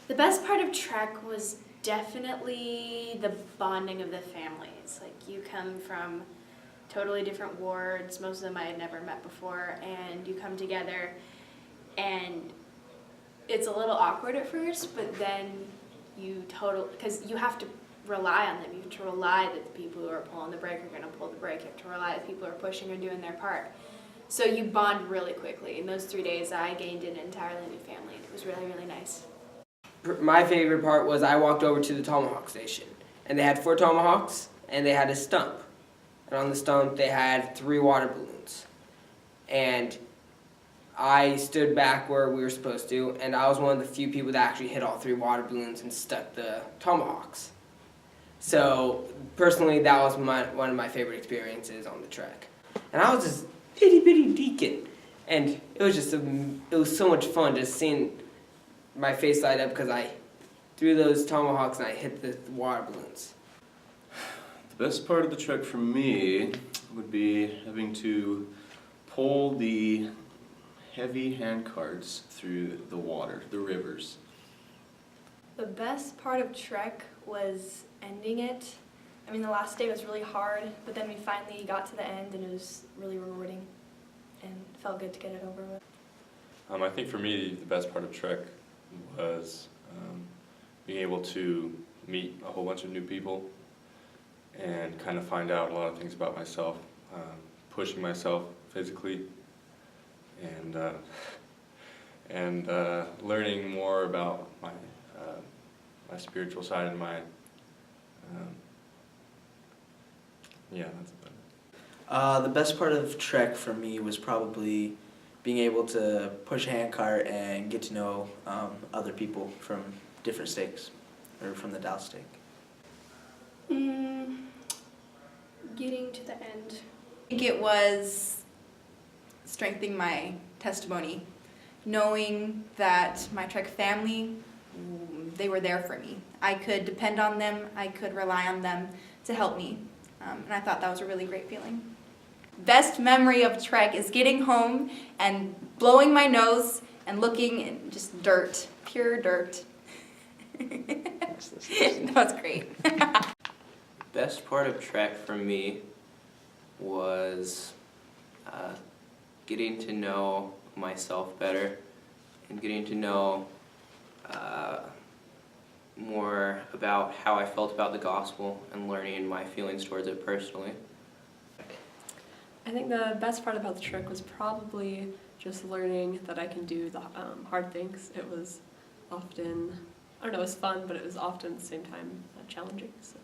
The best part of Trek was definitely the bonding of the families. Like, you come from totally different wards, most of them I had never met before, and you come together, and it's a little awkward at first, but then because you have to rely on them. You have to rely that the people who are pulling the brake are going to pull the brake. You have to rely that people who are pushing are doing their part. So you bond really quickly. In those 3 days, I gained an entirely new family, and it was really, really nice. My favorite part was I walked over to the Tomahawk station, and they had 4 tomahawks, and they had a stump. And on the stump, they had 3 water balloons. And I stood back where we were supposed to, and I was one of the few people that actually hit all 3 water balloons and stuck the tomahawks. So, personally, that was one of my favorite experiences on the trek. And I was this itty-bitty deacon, and it was so much fun just seeing my face light up because I threw those tomahawks and I hit the water balloons. The best part of the trek for me would be having to pull the heavy hand carts through the water, the rivers. The best part of Trek was ending it. I mean, the last day was really hard, but then we finally got to the end and it was really rewarding and it felt good to get it over with. I think for me, the best part of Trek was being able to meet a whole bunch of new people and kind of find out a lot of things about myself, pushing myself physically, and learning more about my spiritual side and my that's about it. The best part of Trek for me was probably being able to push a handcart and get to know other people from different states, or from the Dallas stake. Getting to the end. I think it was strengthening my testimony, knowing that my Trek family, they were there for me. I could depend on them, I could rely on them to help me, and I thought that was a really great feeling. Best memory of Trek is getting home and blowing my nose and looking in just dirt, pure dirt. That was great. Best part of Trek for me was getting to know myself better and getting to know more about how I felt about the gospel and learning my feelings towards it personally. I think the best part about the trek was probably just learning that I can do the hard things. It was often, I don't know, it was fun, but it was often at the same time challenging. So.